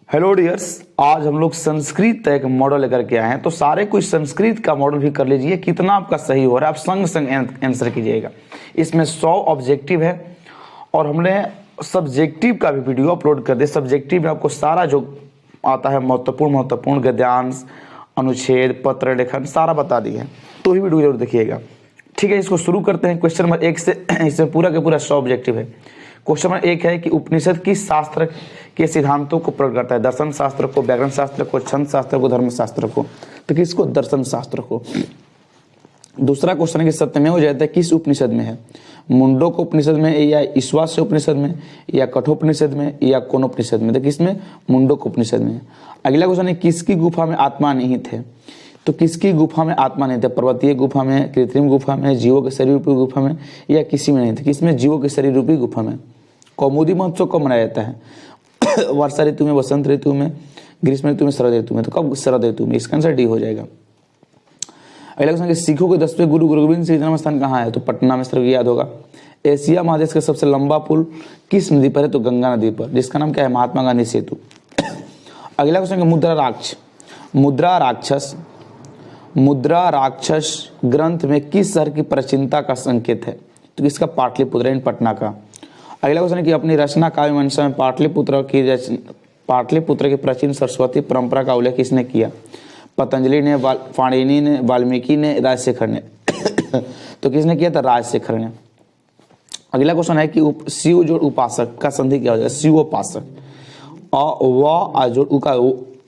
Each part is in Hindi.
हेलो डियर्स, आज हम लोग संस्कृत का एक मॉडल लेकर के आए हैं। तो सारे कुछ संस्कृत का मॉडल भी कर लीजिए, कितना आपका सही हो रहा है आप संग संग आंसर कीजिएगा। इसमें 100 ऑब्जेक्टिव है और हमने सब्जेक्टिव का भी वीडियो अपलोड कर दिया। सब्जेक्टिव में आपको सारा जो आता है महत्वपूर्ण गद्यांश, अनुच्छेद, पत्र लेखन सारा बता दिए हैं, तो ही वीडियो जरूर देखिएगा। ठीक है, इसको शुरू करते हैं क्वेश्चन नंबर 1 से। इसमें पूरा का पूरा 100 ऑब्जेक्टिव है। क्वेश्चन नंबर 1 है कि उपनिषद किस शास्त्र के सिद्धांतों को प्रकट करता है? दर्शन शास्त्र को, व्याकरण शास्त्र को, छंद शास्त्र को, धर्म शास्त्र को। तो किसको? दर्शन शास्त्र को। दूसरा क्वेश्चन है कि सत्यमेव जयते किस उपनिषद में है? मुंडक उपनिषद में, या ईश्वास्य उपनिषद में, या कठोपनिषद में, या कोनोपनिषद में? तो किसमें? मुंडक उपनिषद में। अगला क्वेश्चन है किसकी गुफा में आत्मा निहित है? तो किसकी गुफा में आत्मा नहीं थे? पर्वतीय गुफा में, कृत्रिम गुफा में, जीवों के शरीर रूपी गुफा में, या किसी में नहीं थे? किसमें? जीवों के शरीर रूपी गुफा में। कौमुदी महोत्सव कब मनाया जाता है? वर्षा ऋतु में, वसंत ऋतु में, ग्रीष्म ऋतु में, शरद ऋतु में। तो कब? शरद ऋतु में। इसका आंसर डी हो जाएगा। अगला क्वेश्चन, सिखों के 10वें गुरु गोविंद सिंह जन्म स्थान कहाँ है? तो पटना में, सभी याद होगा। एशिया महादेश का सबसे लंबा पुल किस नदी पर है? तो गंगा नदी पर, जिसका नाम क्या है? महात्मा गांधी सेतु। अगला क्वेश्चन, मुद्रा राक्षस ग्रंथ में किस शहर की प्राचीनता का संकेत है? तो किसका? पाटलिपुत्र, इन पटना का। अगला क्वेश्चन है कि अपनी रचना काव्य मीमांसा में पाटलिपुत्र की प्राचीन सरस्वती परंपरा का उल्लेख किसने किया? पतंजलि ने, पाणिनि ने, वाल्मीकि ने, राजशेखर ने। तो किसने किया था? राजशेखर ने। अगला क्वेश्चन है कि शिव जोड़ उपासक का संधि क्या हो जाएगा? शिवोपासक।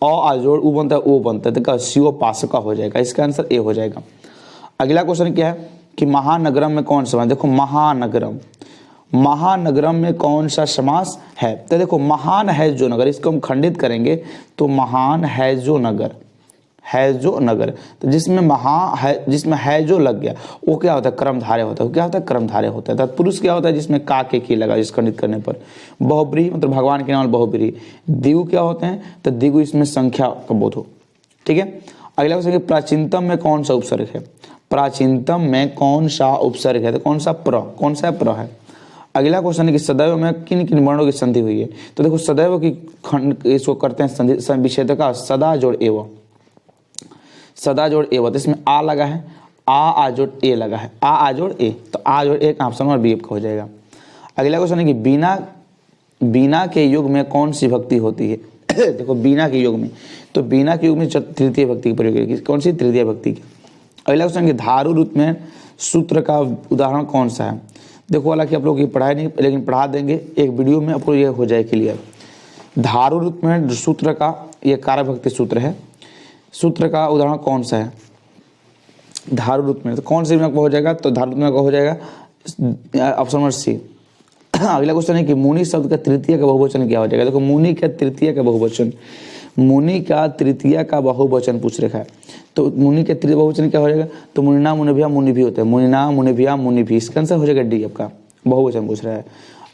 आजोड़ उ बनता है, ओ बनता है, तो शिवोपासक हो जाएगा। इसका आंसर ए हो जाएगा। अगला क्वेश्चन क्या है कि महानगरम में कौन सा? देखो महानगरम में कौन सा समास है? तो देखो, महान है जो नगर, इसको हम खंडित करेंगे तो महान है जो नगर, तो जिसमें है जो लग गया वो क्या होता है? कर्मधारय होता है। क्या होता है? कर्मधारय होता है। तत्पुरुष क्या होता है? जिसमें का के की लगा, इस खंडित करने पर। बहुब्रीहि मतलब भगवान के नाम बहुब्रीहि। द्विगु क्या होते हैं? तो द्विगु इसमें संख्या का बोध हो। ठीक है। अगला क्वेश्चन, प्राचीनतम में कौन सा उपसर्ग है? प्राचीनतम में कौन सा उपसर्ग है? तो कौन सा? प्र है। अगला क्वेश्चन है कि सदैव में किन किन वर्णों की संधि हुई है? तो देखो, सदैव की खंड इसको करते हैं संधि विच्छेद का सदा जोड़ एवं, तो इसमें आ लगा है, आ जोड़ ए लगा है, आ जोड़ ए, तो आ जोड़ ए का ऑप्शन नंबर बी का हो जाएगा। अगला क्वेश्चन है कि बीना के युग में कौन सी भक्ति होती है? देखो, बीना के युग में, तो बीना के युग में तृतीय भक्ति की प्रयोग है। कौन सी? तृतीय भक्ति की। अगला क्वेश्चन है कि धारु रूप में सूत्र का उदाहरण कौन सा है? देखो, हालांकि आप लोग ये पढ़ाए नहीं, लेकिन पढ़ा देंगे एक वीडियो में, आपको ये हो जाए क्लियर। धारु रूप में सूत्र का ये कारक भक्ति सूत्र है। सूत्र का उदाहरण कौन सा है धारु रूप में? तो कौन से में हो जाएगा? तो धारु रूप में हो जाएगा ऑप्शन नंबर सी। अगला क्वेश्चन है कि मुनि शब्द का तृतीय का बहुवचन क्या हो जाएगा? देखो, मुनि का तृतीय का बहुवचन पूछ रखा है, तो मुनि के तृतीय बहुवचन क्या हो जाएगा? तो मुनिना मुनिभ्या मुनिभि होता है, मुनिना मुनिभ्या मुनिभि। इसका आंसर हो जाएगा डी आपका, बहुवचन पूछ रहा है।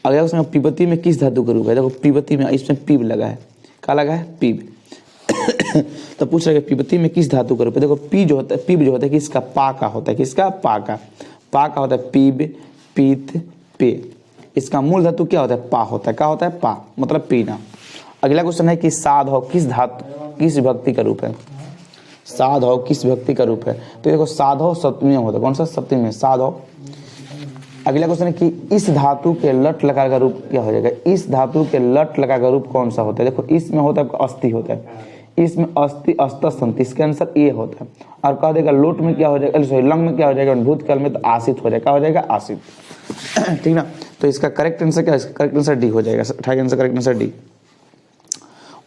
अगला क्वेश्चन, पिबती में किस धातु का रूप है? देखो, पिबती में इसमें पीब लगा है। क्या लगा है? पीब। तो पूछ रहा है पिबती में किस धातु का रूप है? देखो, पीब जो होता है किसका? पा का होता है। किसका? पा का होता है। पीब, पीत, पे। इसका मूल धातु क्या होता है? पा होता है। क्या होता है? पा, मतलब पीना। अगला क्वेश्चन है कि साधव किस विभक्ति का रूप है? साधव किस विभक्ति का रूप है? तो देखो, साधव सप्तमी में होता है। कौन सा? सप्तमी में, साधव। अगला क्वेश्चन है कि इस धातु के लट लकार का रूप क्या हो जाएगा? इस धातु के लट लकार का रूप कौन सा होता है? देखो, इसमें होता है अस्थि होता है, इसमें अस्थि अस्त संति। इसका आंसर ए होता है। और कह देगा लोट में क्या हो जाएगा? सॉरी, लंग में क्या हो जाएगा? भूतकाल में तो आसित हो जाएगा। क्या हो जाएगा? आसित। ठीक ना। तो इसका करेक्ट आंसर क्या है? करेक्ट आंसर डी हो जाएगा। Correct answer D.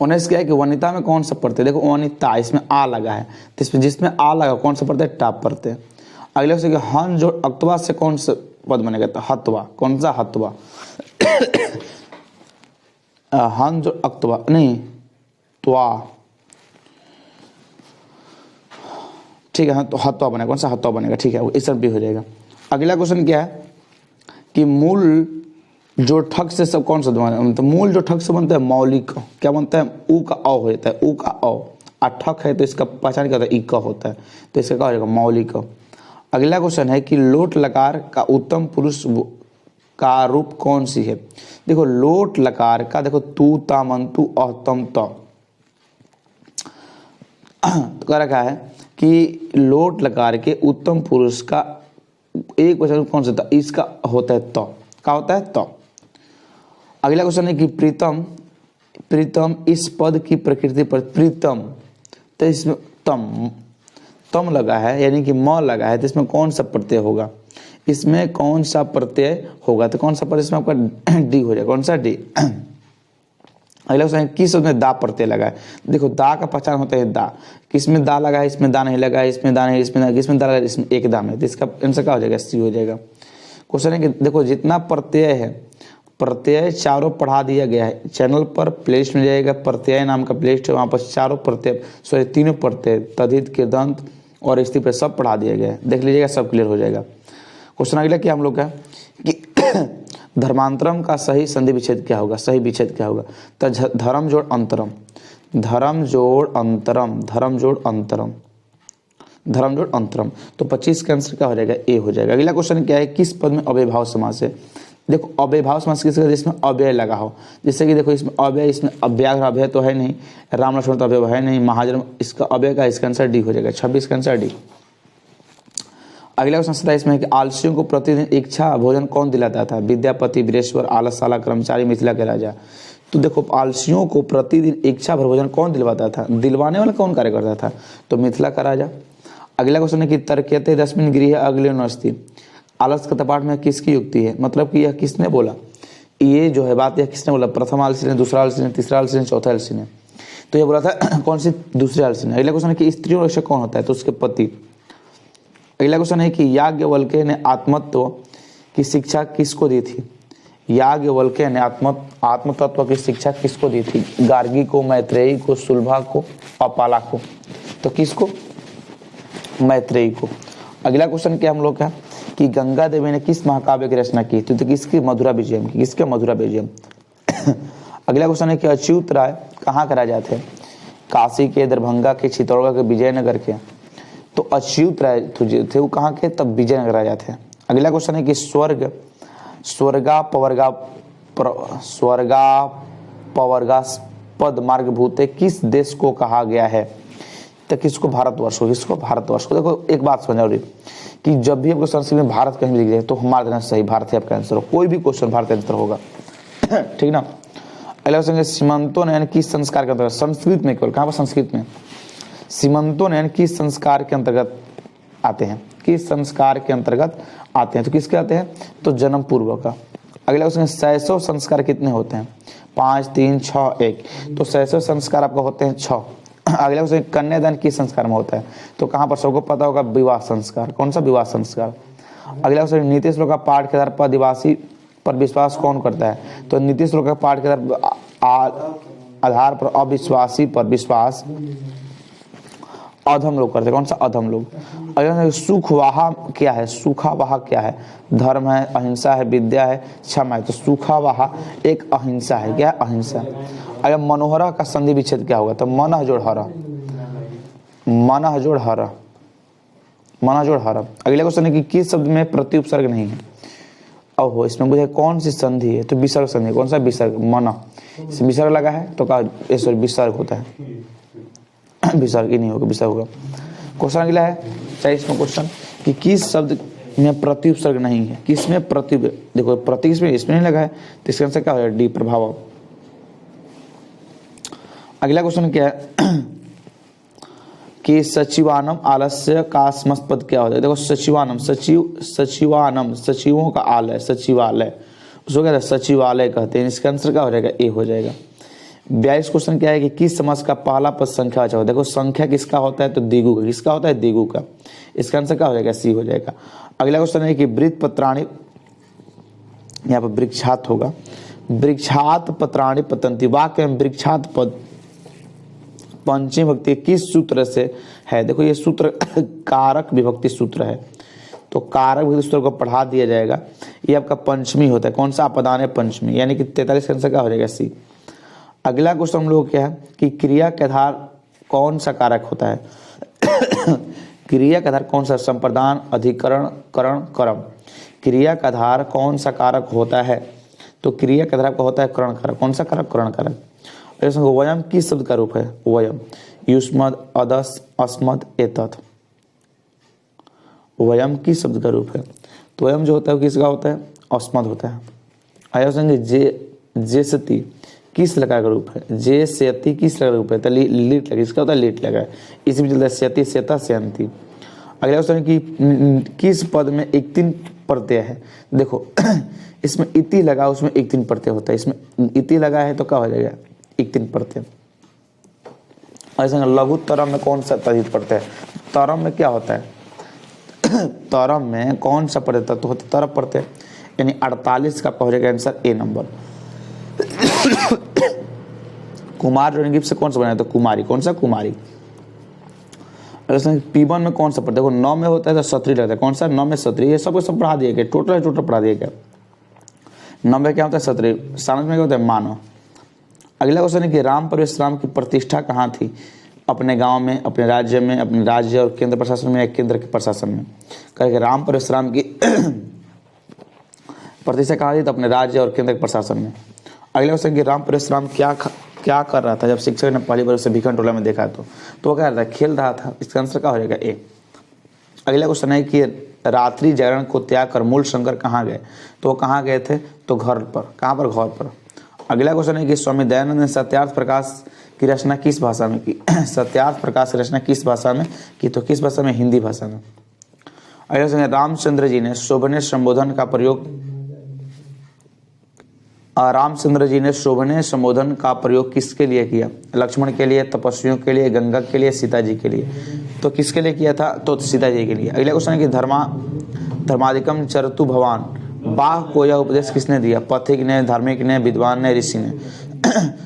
19 क्या है कि वनिता में कौन सा पढ़ते? देखो, वनिता, इसमें आ लगा है, तो इसमें जिसमें आ लगा कौन सा पढ़ते हैं? टाप पढ़ते हैं। अगला से हन जो अक्तवा से कौन सा पद बनेगा? तो हत्वा। कौन सा? हत्वा। हन जो अक्तवा नहीं, त्वा। ठीक है, तो हत्वा बनेगा। कौन सा? हत्वा बनेगा। ठीक है, इस सब भी हो जाएगा। अगला क्वेश्चन क्या है कि मूल जो ठक से सब कौन सा बनता? तो मूल जो ठक से बनता है मौलिक क्या बनता है? ऊ का अ हो जाता है, ऊ का अ। ठक है तो इसका पहचान क्या होता है? ई का होता है, तो इसका क्या हो जाएगा? मौलिक। अगला क्वेश्चन है कि लोट लकार का उत्तम पुरुष का रूप कौन सी है? देखो, लोट लकार का देखो, तू ता मंतु अहतम त, तो कह रखा है कि लोट लकार के उत्तम पुरुष का एक वचन कौन सा था, इसका होता है तो, क्या होता है तो। अगला क्वेश्चन है कि प्रीतम, प्रीतम इस पद की प्रकृति पर, प्रीतम तो इसमें तम लगा है यानी कि म लगा है, तो इसमें कौन सा प्रत्यय होगा, इसमें कौन सा प्रत्यय होगा, तो कौन सा प्रत्यय, इसमें आपका डी हो जाएगा, कौन सा डी। अगला क्वेश्चन किस में दा प्रत्यय लगा है, देखो दा का पहचान होता है दा, किस में दा लगा है, इसमें दा नहीं लगा है, इसमें दा नहीं, इसमें दा लगा है, इसमें एक दा में, तो इसका आंसर क्या हो जाएगा, सी हो जाएगा। क्वेश्चन है कि देखो जितना प्रत्यय है, प्रत्यय चारों पढ़ा दिया गया है, चैनल पर प्लेलिस्ट में जाएगा, प्रत्यय नाम का प्लेलिस्ट है, वहाँ पर चारों प्रत्यय, सॉरी तीनों प्रत्यय, तद्धित, कृदंत और स्त्री पर सब पढ़ा दिया गया है, देख लीजिएगा सब क्लियर हो जाएगा। क्वेश्चन अगला क्या हम लोग का कि धर्मांतरम का सही संधि विच्छेद क्या होगा, सही विच्छेद क्या होगा, तो धर्म जोड़ अंतरम, धर्म जोड़ अंतरम, धर्म जोड़ अंतरम, धर्म जोड़ अंतरम, तो 25 का आंसर क्या हो जाएगा, ए हो जाएगा। अगला क्वेश्चन क्या है, किस पद में अव्ययभाव समास है, देखो अव्ययभाव समास किसका, जिसमें अव्यय लगा हो, जैसे कि देखो इसमें अव्यय, इसमें अव्याघ्र अव्यय तो है नहीं, राम लक्ष्मण तो अव्यय है नहीं, महाजन इसका अव्यय का, इसका आंसर डी हो जाएगा, 26 का आंसर डी। अगला क्वेश्चन 27 में है कि आलसियों को प्रतिदिन इच्छा भोजन कौन दिलाता था, विद्यापति, वीरेश्वर, आलसशाला, कर्मचारी, मिथिला के राजा। तो देखो आलसियों को प्रतिदिन इच्छा भर भोजन कौन दिलवाता था, दिलवाने वाला कौन कार्य करता था, तो मिथिला का राजा। अगला क्वेश्चन है कि तर्कयते दशमिन गृह अगले नस्ती, आलस का तपाट में किसकी युक्ति है, मतलब कि यह किसने बोला, ये जो है बात यह किसने बोला, प्रथम आलसी ने, दूसरा आलसी ने, तीसरा आलसी ने, चौथा आलसी ने, तो ये बोला था कौन सी, दूसरे आलसी ने। अगला क्वेश्चन है कि स्त्री और रक्षक कौन होता है, तो उसके पति। अगला क्वेश्चन है कि याज्ञवल्क्य ने आत्मतत्व की शिक्षा किसको दी थी, याज्ञवल्क्य ने आत्मतत्व की शिक्षा किसको दी थी, गार्गी को, मैत्रेयी को, सुलभा को, अपाला को, तो किसको, मैत्रेयी को। अगला क्वेश्चन क्या हम लोग का कि गंगा देवी ने किस महाकाव्य की रचना की थी, तो किसकी, मधुरा विजयम की, किसके, मधुरा विजयम। अगला क्वेश्चन है कि अच्युत राय कहाँ के राजा थे, काशी के, दरभंगा के, चित्तौड़गढ़ के, विजयनगर के, तो अच्युत राय थे वो कहाँ के, तब विजयनगर राजा थे। अगला क्वेश्चन है कि स्वर्गापवर्गास्पद मार्गभूत किस देश को कहा गया है, तो किसको, भारतवर्ष को, किसको, भारतवर्ष को। देखो एक बात समझो कि जब भी आपको संस्कृत में भारत कहीं लिख जाए तो हमारा देना सही भारत है आपका आंसर हो, कोई भी क्वेश्चन भारत आंसर होगा, ठीक ना। अगला क्वेश्चन सीमंतोनयन किस संस्कार के अंतर्गत, संस्कृत में केवल, कहाँ पर, संस्कृत में, सीमंतोनयन किस संस्कार के अंतर्गत आते हैं, किस संस्कार के अंतर्गत आते हैं, तो किसके आते हैं, तो जन्म पूर्व का। अगला क्वेश्चन, शैशव संस्कार कितने होते हैं, 5, 3, 6, 1, तो शैशव संस्कार आपको होते हैं 6। अगला क्वेश्चन, कन्यादान किस संस्कार में होता है, तो कहाँ पर, सबको पता होगा, विवाह संस्कार, कौन सा, विवाह संस्कार। अगला क्वेश्चन, नीति श्लोक का पाठ के आधार पर आदिवासी पर विश्वास कौन करता है, तो नीति श्लोक का पाठ के आधार पर अविश्वासी पर विश्वास अधम लोग करते हैं, कौन सा, अधम लोग। अगला सुखवाहा क्या है, सुखावाहा क्या है, धर्म है, अहिंसा है, विद्या है, क्षमा है, तो सुखावाहा एक अहिंसा है, क्या, अहिंसा। अगर मनोहरा का संधि विच्छेद क्या होगा, तो मनः जोड़ हरा, मनः जोड़ हरा, मनः जोड़ हरा। अगला क्वेश्चन है कि किस शब्द में प्रति उपसर्ग नहीं है, ओहो इसमें मुझे कौन सी संधि है, तो विसर्ग संधि, कौन सा, विसर्ग, मना, इसमें विसर्ग लगा है तो कहा सॉरी विसर्ग होता है, विसर्ग ही नहीं होगा, विसर्ग होगा। क्वेश्चन अगला है 24वां क्वेश्चन कि किस शब्द में प्रति उपसर्ग नहीं है, किसमें प्रति, देखो प्रति इसमें नहीं लगा है, तो इसका आंसर क्या होगा, डी, प्रभाव। अगला क्वेश्चन क्या है कि सचिवानम आलस्य का समस्त क्या होता है, देखो सचिवानम, सचिवानम सचिवों का आलय, सचिवालय, उसको कहते हैं सचिवालय कहते हैं, इसका आंसर क्या हो जाएगा, ए हो जाएगा। 22 क्वेश्चन क्या है कि किस समास का पहला पद संख्या वाचक, देखो संख्या किसका होता है, तो दिगु का, किसका होता है, दिगु का, इसका आंसर क्या हो जाएगा, सी हो जाएगा। अगला क्वेश्चन है कि वृत्त पत्राणी, यहाँ पर वृक्षात होगा, वृक्षात पत्राणी पतंती, वाक्य में वृक्षात पद पंचमी विभक्ति किस सूत्र से है, देखो ये सूत्र कारक विभक्ति सूत्र है, तो कारक विभक्ति सूत्र को पढ़ा दिया जाएगा, ये आपका पंचमी होता है, कौन सा, अपदान पंचमी, यानी कि 43 का आंसर क्या हो जाएगा, सी। अगला क्वेश्चन हम लोग क्या है कि क्रिया के आधार कौन सा कारक होता है, क्रिया का आधार कौन सा, संप्रदान, अधिकरण, करण, कर्म, क्रिया का आधार कौन सा कारक होता है, तो क्रिया का आधार आपका होता है करण कारक, कौन सा कारक, करण कारक। वयम किस शब्द का रूप है, वयम, युष्मद, अदस, अस्मद, एतत्। वयम किस शब्द का रूप है? तो वयम जो होता है वो किसका होता है? अस्मद होता है। आया संगे जेसति किस लकार का रूप है? जे सेति किस लकार का रूप है? तो लीट लगा, इसका होता है लीट लगा, इसी में चलता है सेति, सेता, सेंती। अगला क्वेश्चन कि किस पद में एक तीन प्रत्यय है? देखो इसमें इति लगा, उसमें एक तीन प्रत्यय होता है, इसमें इति लगा है तो क्या हो जाएगा? एक तीन प्रत्यय। ऐसा लघु तरम में कौन सा तद्धित प्रत्यय है? तरम में क्या होता है? तरम में कौन सा प्रत्यय तो होता है? तरम प्रत्यय, यानी 48 का हो जाएगा आंसर ए नंबर। कुमार ऋणगिप से कौन सा बनाया? तो कुमारी। कौन सा? कुमारी। P1 में कौन सा पढ़ते? देखो 9 में होता है तो सत्री रहता है। कौन सा? 9 में सत्री। ये सबको सब पढ़ा दिया गया, टोटल पढ़ा दिया गया। 9 में क्या होता है? सत्री। 7 में क्या होता है? मानव। अगला क्वेश्चन है कि राम परमेश्वर की प्रतिष्ठा कहाँ थी? अपने गांव में, अपने राज्य में, अपने राज्य और केंद्र प्रशासन में, या केंद्र के प्रशासन में? कहेंगे राम परमेश्वर की प्रतिष्ठा कहाँ थी? तो अपने राज्य और केंद्र के प्रशासन में। अगला क्वेश्चन कि राम परमेश्वर क्या कर रहा था जब शिक्षक ने पहली बार उसे भिखन टोला में देखा? तो वो क्या रहा था? खेल रहा था। इसका आंसर क्या हो जाएगा? ए। अगला क्वेश्चन है कि रात्रि जागरण को त्याग कर मूल शंकर कहाँ गए? तो वो कहाँ गए थे? तो घर पर। कहाँ पर? घर पर। अगला क्वेश्चन है कि स्वामी दयानंद ने सत्यार्थ प्रकाश की रचना किस भाषा में की? सत्यार्थ प्रकाश की रचना किस भाषा में की? तो किस भाषा में? हिंदी भाषा में। अगला क्वेश्चन है रामचंद्र जी ने शोभनीय संबोधन का प्रयोग किसके लिए किया? लक्ष्मण के लिए, तपस्वियों के लिए, गंगा के लिए, सीता जी के लिए? तो किसके लिए किया था? तो सीता जी के लिए। अगला क्वेश्चन है कि धर्माधिकम चरतु भवान, बाघ को यह उपदेश किसने दिया? पथिक ने, धार्मिक ने, विद्वान ने, ऋषि ने?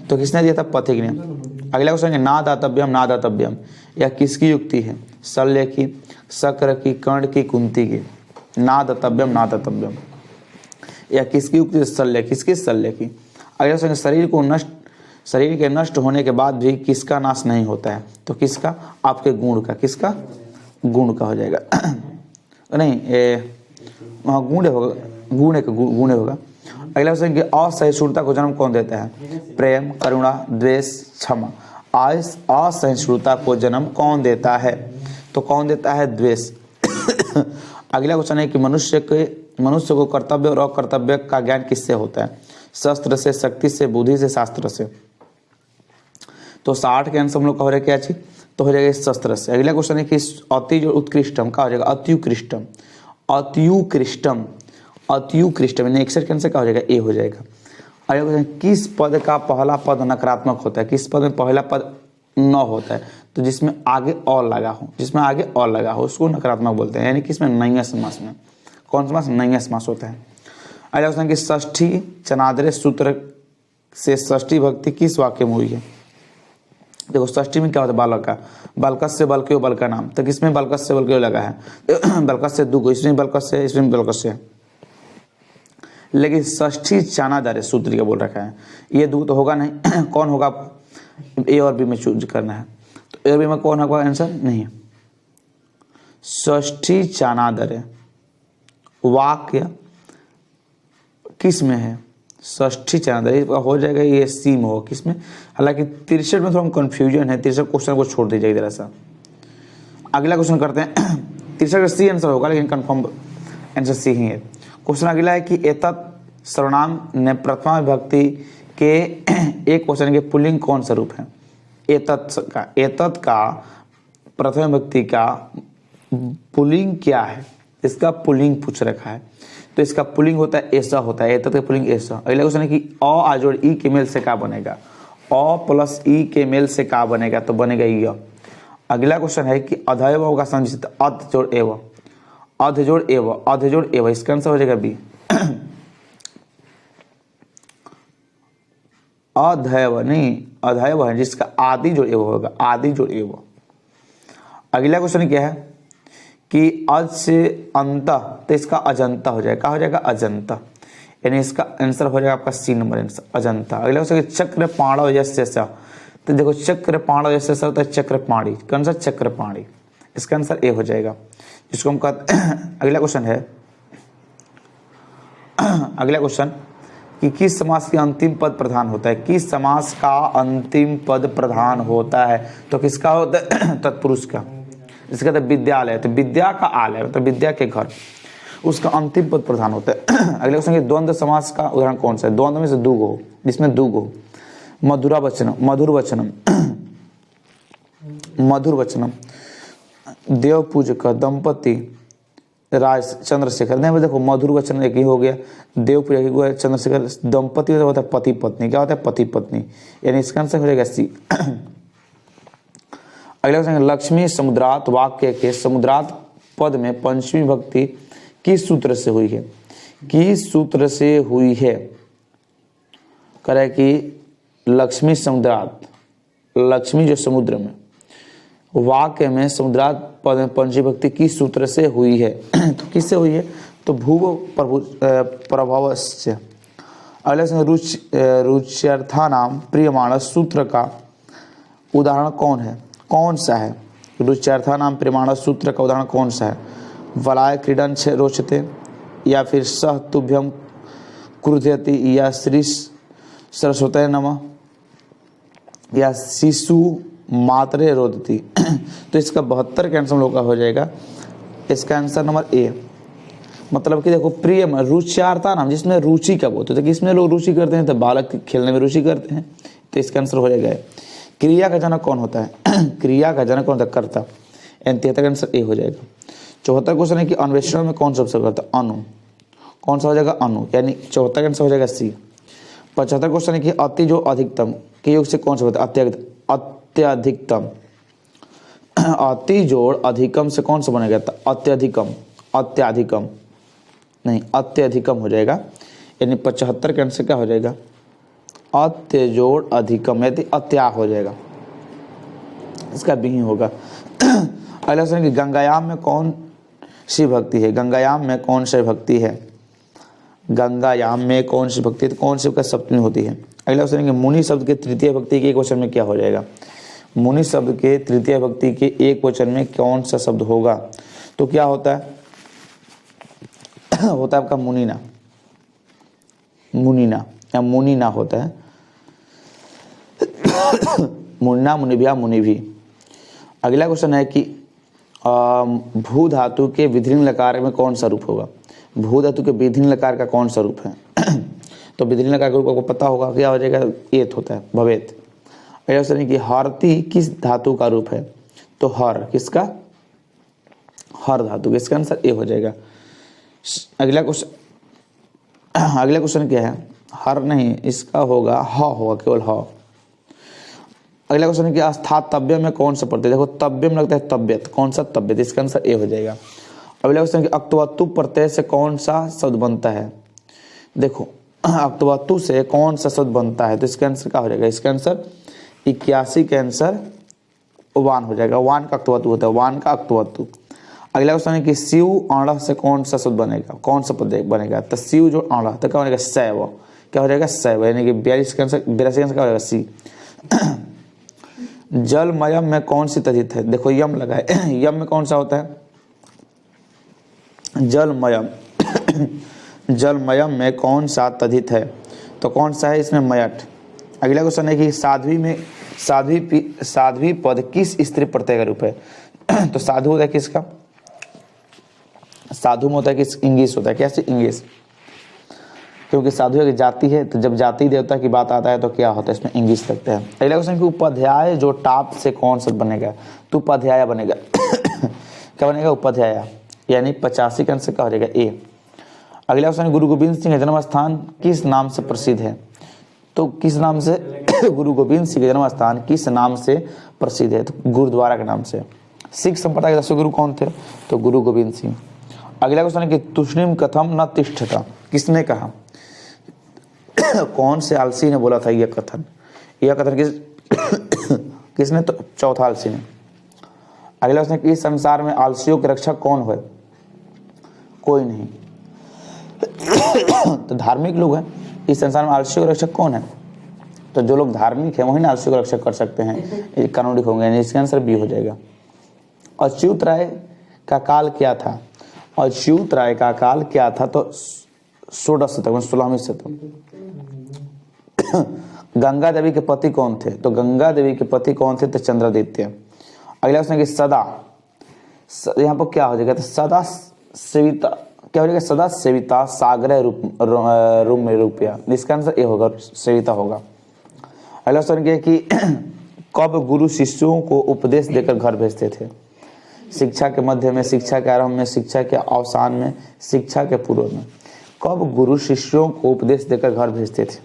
तो किसने दिया था? पथिक ने। अगला क्वेश्चन है ना दातव्यम, ना दातव्यम, यह किसकी युक्ति है? शल्य की, शक्र की, कर्ण की, कुंती की? ना दातव्यम, ना दातव्यम, या किसकी युक्ति? शल्य। किसकी? शल्य की। अगला क्वेश्चन, शरीर के नष्ट होने के बाद भी किसका नाश नहीं होता है? तो किसका? आपके गुण का। किसका? गुण का हो जाएगा। नहीं, गुण होगा, गुण होगा। अगला क्वेश्चन कि असहिष्णुता को जन्म कौन देता है? प्रेम, करुणा, द्वेष, क्षमा। असहिष्णुता को जन्म कौन देता है? तो कौन देता है? द्वेष। अगला क्वेश्चन है कि मनुष्य को कर्तव्य और अकर्तव्य का ज्ञान किससे होता है? शस्त्र से, शक्ति से, बुद्धि से, शास्त्र से? तो 60 के आंसर हम लोग का हो रहा है क्या चीज? तो हो जाएगा शस्त्र से। अगला क्वेश्चन है कि अति जो उत्कृष्टम का हो जाएगा? अत्युकृष्टम। अत्युकृष्टम, अत्युकृष्टम, यानी 61 के आंसर का हो जाएगा? ए हो जाएगा। अगला क्वेश्चन, किस पद का पहला पद नकारात्मक होता है? किस पद में पहला पद न होता है? तो जिसमें आगे और लगा हो, जिसमें आगे और लगा हो उसको नकारात्मक बोलते हैं, यानी कि इसमें नैया समास में। कौन समास? नैया समास होता है। अगला क्वेश्चन कि षष्ठी चनादरे सूत्र से षष्ठी भक्ति किस वाक्य में हुई है? देखो षष्ठी में क्या होता है? बालक का। बालकस से बल्कयो बल का नाम, तो किसमें बल्कस से बल्कयो लगा है? बल्कस से दुगो, इसमें बल्कस से, इसमें बल्कस से। लेकिन षष्ठी चानादारे सूत्र का बोल रखा है, ये दो तो होगा नहीं। कौन होगा? ए और बी में चूज करना है। तो ए और बी में कौन होगा आंसर? नहीं, षष्ठी चानादरे वाक्य किस में है? षष्ठी चानादरे हो जाएगा ये सी में हो। किस में? हालांकि 63 में थोड़ा कंफ्यूजन है, 63 क्वेश्चन को छोड़ दीजिए जरा सा। अगला क्वेश्चन करते हैं। 63 का सी आंसर होगा, लेकिन कंफर्म आंसर सी ही है। क्वेश्चन अगला है कि एतत् सर्वनाम ने प्रथमा विभक्ति के एक क्वेश्चन के पुल्लिंग कौन सा रूप है? एतत् का प्रथम विभक्ति का पुल्लिंग क्या है? इसका पुल्लिंग पूछ रखा है, तो इसका पुल्लिंग होता है ऐसा होता है। एतत् का पुल्लिंग ऐसा। अगला क्वेश्चन है कि अ आजोड़ ई के मेल से क्या बनेगा? अ प्लस ई के मेल से क्या बनेगा? तो बनेगा य। अगला क्वेश्चन है कि अधैव होगा संजित अध जोड़ एव, अध जोड़ एव, अध जोड़ एव, इसका आंसर हो जाएगा बी। अधैव नहीं, अधैव है जिसका आदि जोड़ एव होगा, आदि जोड़ एव। अगला क्वेश्चन क्या है कि अज से अंत, तो इसका अजंता हो जाएगा। क्या हो जाएगा? अजंता, यानी इसका आंसर हो जाएगा आपका सी नंबर आंसर, अजंता। अगला क्वेश्चन चक्र पाणव जैसे, तो देखो चक्र पाणव जैसे होता है चक्र पाणी, कौन सा? चक्र पाणी, इसका आंसर ए हो जाएगा, जिसको हम कहते। अगला क्वेश्चन है, अगला क्वेश्चन कि किस समास के अंतिम पद प्रधान होता है, किस समास का अंतिम पद प्रधान होता है, तो किसका होता है तत्पुरुष का। इसका तो विद्यालय, तो विद्या का आलय मतलब विद्या के घर, उसका अंतिम पद प्रधान होता है। अगले क्वेश्चन, द्वंद्व समास का उदाहरण कौन सा है? द्वंद्व में से दुगो हो, जिसमें दुगो हो। मधुर वचनम मधुर वचनम, देव पूजक दंपति राज चंद्रशेखर। नहीं देखो मधुर वचन एक ही हो गया, देव पूजक चंद्रशेखर, दंपति होता है पति पत्नी। क्या होता है? पति पत्नी, यानी इसका आंसर हो जाएगा सी। अगला क्वेश्चन, लक्ष्मी समुद्रात वाक्य के समुद्रात पद में पंचमी भक्ति किस सूत्र से हुई है? किस सूत्र से हुई है? करे कि लक्ष्मी समुद्रात, लक्ष्मी जो समुद्र में, वाक्य में समुद्रात पद में पंचमी भक्ति किस सूत्र से हुई है? तो किससे हुई है? तो भूव प्रभावस्य। अगले रुच्यर्था नाम प्रियमाण सूत्र का उदाहरण कौन है? कौन सा है? रुच्यर्था नाम प्रियमाण सूत्र का उदाहरण कौन सा है? वलाय क्रीडन छे रोचते, या फिर सह तुभ्यम क्रुध्यति, या श्री सरस्वती नमः, या शिशु मातरे रोदती। तो इसका 72 का आंसर हम लोग का हो जाएगा। इसका आंसर नंबर ए, मतलब कि देखो प्रिय रुच्यार्था नाम, जिसमें रुचि का बोलते हैं, तो किसमें लोग रुचि करते हैं? तो बालक खेलने में रुचि करते हैं, तो इसका आंसर हो जाएगा। क्रिया का जनक कौन होता है? क्रिया का जनक कौन होता है? कर्ता। 73 का आंसर ए हो जाएगा। 74 क्वेश्चन है कि अन्वेषण में कौन सा करता है? अनु। कौन सा हो जाएगा? अनु, यानी 74 का आंसर हो जाएगा सी। 75 क्वेश्चन है कि अति जो अधिकतम के योग से कौन सा होता है? अत्यधिकतम। अति जोड़ अधिकम से कौन सा बनेगा? अत्यधिकम, अत्याधिकम नहीं, अत्यधिकम हो जाएगा। यानी 75 का आंसर क्या हो जाएगा? अत्य जोड़ अधिकम, यदि अत्या हो जाएगा, इसका भी ही होगा। अगला क्वेश्चन कि गंगायाम में कौन सी भक्ति है? गंगायाम में कौन सी भक्ति है? गंगायाम में कौन सी भक्ति है? तो कौन सी का सप्तमी होती है? अगला क्वेश्चन कि मुनि शब्द के तृतीय भक्ति के एक वचन में क्या हो जाएगा? मुनि शब्द के तृतीय भक्ति के एक वचन में कौन सा शब्द होगा? तो क्या होता है? होता है आपका मुनीना, मुनीना या मुनीना होता है। मुन्ना, मुनिभिया, मुनिभी। अगला क्वेश्चन है कि भू धातु के विधिलिंग लकार में कौन सा रूप होगा? भू धातु के विधिलिंग लकार का कौन सा रूप है? तो विधिलिंग लकार का रूप आपको पता होगा, क्या हो जाएगा? एत होता है, भवेत। अगला क्वेश्चन है कि हरति किस धातु का रूप है? तो हर, किसका? हर धातु। इसका आंसर ए हो जाएगा। अगला क्वेश्चन क्या है? हर नहीं, इसका होगा ह होगा, केवल ह। अगला क्वेश्चन है कि अस्थातव्य में कौन सा प्रत्यय? देखो तव्य में लगता है तबियत, कौन सा? तबियत। इसका आंसर ए हो जाएगा। अगला क्वेश्चन है कि अक्तवत्तु प्रत्यय से कौन सा शब्द बनता है? देखो अक्तवत्तु से कौन सा शब्द बनता है? तो इसका आंसर क्या हो जाएगा? इसका आंसर 81 का आंसर वान हो जाएगा। वान का अक्तवत्तु होता है, वान का अक्तवत्तु। अगला क्वेश्चन है कि शिव अण से कौन सा शब्द बनेगा? कौन सा पद बनेगा? तो शिव जो अण, तो क्या बनेगा? शैव। क्या हो जाएगा? शैव, यानी कि 82 का आंसर, 82 का आंसर क्या हो जाएगा? सी। जलमयम में कौन सी तद्धित है? देखो यम लगा है, यम में कौन सा होता है? जलमयम। जलमयम में कौन सा तद्धित है? तो कौन सा है इसमें? मयट। अगला क्वेश्चन है कि साध्वी में साध्वी पद किस स्त्री प्रत्यय का रूप है? तो साधु होता है किसका? साधु में होता है किस? इंगिस होता है। कैसे? इंगिस, क्योंकि साधु की जाति है, तो जब जाति देवता की बात आता है तो क्या होता है? इसमें इंगिस लगता है। अगला क्वेश्चन कि उपाध्याय जो टाप से कौन सा बनेगा? तो उपाध्याय बनेगा। क्या बनेगा? उपाध्याय, यानी 85 का आंसर क्या हो जाएगा? ए। अगला क्वेश्चन, गुरु गोविंद सिंह का जन्म स्थान किस नाम से प्रसिद्ध है? तो किस नाम से? गुरु गोविंद सिंह का जन्म स्थान किस नाम से प्रसिद्ध है? तो गुरुद्वारा के नाम से। सिख संप्रदाय के 10 गुरु कौन थे? तो गुरु गोविंद सिंह। अगला क्वेश्चन है कि तुष्णिम कथम न तिष्ठता, किसने कहा? कौन से आलसी ने बोला था यह कथन? यह कथन किसने? तो चौथा आलसी ने। अगला क्वेश्चन है कि इस संसार में आलसियों के रक्षक कौन है? कोई नहीं। तो धार्मिक लोग हैं। इस संसार में आलसियों के रक्षक कौन है? तो जो लोग धार्मिक है वही ना आलसियों का रक्षक कर सकते हैं, कानूनी होंगे। इसका आंसर बी हो जाएगा। अच्युत राय का काल क्या था? अच्युत राय का काल क्या था? तो 16 शतक में 16वीं शतक। गंगा देवी के पति कौन थे? तो गंगा देवी के पति कौन थे? तो चंद्रादित्य। अगला क्वेश्चन है कि सदा, यहाँ पर क्या हो जाएगा? तो सदा सेविता, क्या हो जाएगा? सदा सेविता सागर रूप में रुपया। इसका आंसर ये होगा, सेविता होगा। अगला क्वेश्चन है कि कब गुरु शिष्यों को उपदेश देकर घर भेजते थे? शिक्षा के मध्य में, शिक्षा के आरंभ में, शिक्षा के अवसान में, शिक्षा के पूर्व में। कब गुरु शिष्यों को उपदेश देकर घर भेजते थे?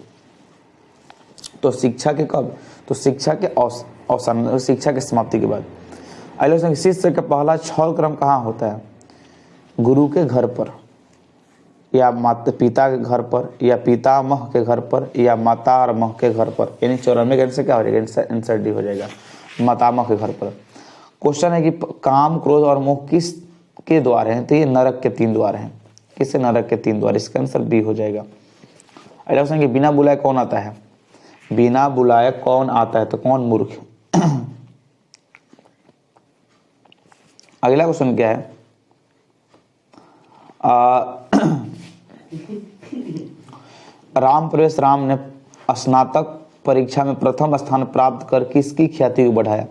तो शिक्षा के कब? तो शिक्षा के अवसान, शिक्षा की समाप्ति के बाद। अगले क्वेश्चन, शिष्य का पहला छल क्रम कहाँ होता है? गुरु के घर पर, या माता पिता के घर पर, या पितामह के घर पर, या मातामह के घर पर। यानी 94 का आंसर क्या हो जाएगा? आंसर डी हो जाएगा, मातामह के घर पर। क्वेश्चन है कि काम, क्रोध और मोह किस के द्वार हैं? तो ये नरक के 3 द्वार हैं। किससे? नरक के 3 द्वार। इसका आंसर बी हो जाएगा। अगला क्वेश्चन, बिना बुलाए कौन आता है? बिना बुलाए कौन आता है? तो कौन? मूर्ख। अगला क्वेश्चन क्या है? राम प्रवेश राम ने स्नातक परीक्षा में प्रथम स्थान प्राप्त कर किसकी ख्याति को बढ़ाया?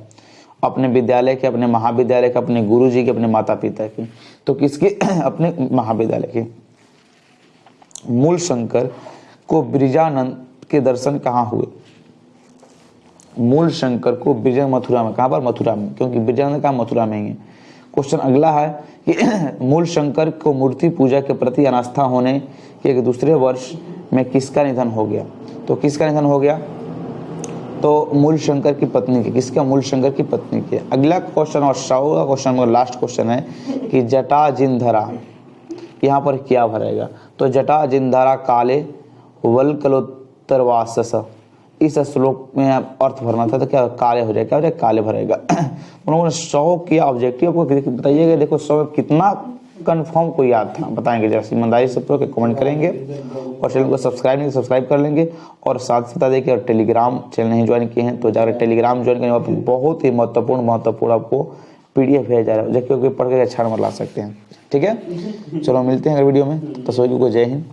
अपने विद्यालय के, अपने महाविद्यालय के, अपने गुरुजी के, अपने माता पिता की। तो किसके? अपने महाविद्यालय के। मूल शंकर को ब्रिजानंद के दर्शन कहाँ हुए? मूल शंकर को ब्रिजानंद मथुरा में। कहाँ पर? मथुरा में, क्योंकि ब्रिजानंद का मथुरा में ही है। क्वेश्चन अगला है कि मूल शंकर को मूर्ति पूजा के प्रति अनास्था होने के एक दूसरे वर्ष में किसका निधन हो गया? तो किसका निधन हो गया? तो मूल शंकर की पत्नी की। किसका? मूल शंकर की पत्नी के। अगला क्वेश्चन और 100वां क्वेश्चन में लास्ट क्वेश्चन है कि जटा जिनधरा, यहाँ पर क्या भरेगा? तो जटा जिनधरा काले वल्कलोत्तरवासस, इस श्लोक में अर्थ भरना था। तो क्या काले हो जाएगा? क्या हो जाएगा? काले भरेगा। उन्होंने 100 किया ऑब्जेक्टिव को बताइएगा। देखो 100 में कितना कंफर्म को याद था, बताएंगे जैसे ईमानदारी से के कमेंट करेंगे। और चैनल को सब्सक्राइब नहीं, सब्सक्राइब कर लेंगे। और साथ बता दें कि और टेलीग्राम चैनल नहीं ज्वाइन किए हैं तो जाकर टेलीग्राम ज्वाइन करेंगे। वहाँ बहुत ही महत्वपूर्ण आपको PDF भेजा जा रहा है, जो कि पढ़ के अच्छा नंबर ला सकते हैं। ठीक है, चलो मिलते हैं अगले वीडियो में। तो सभी को जय हिंद।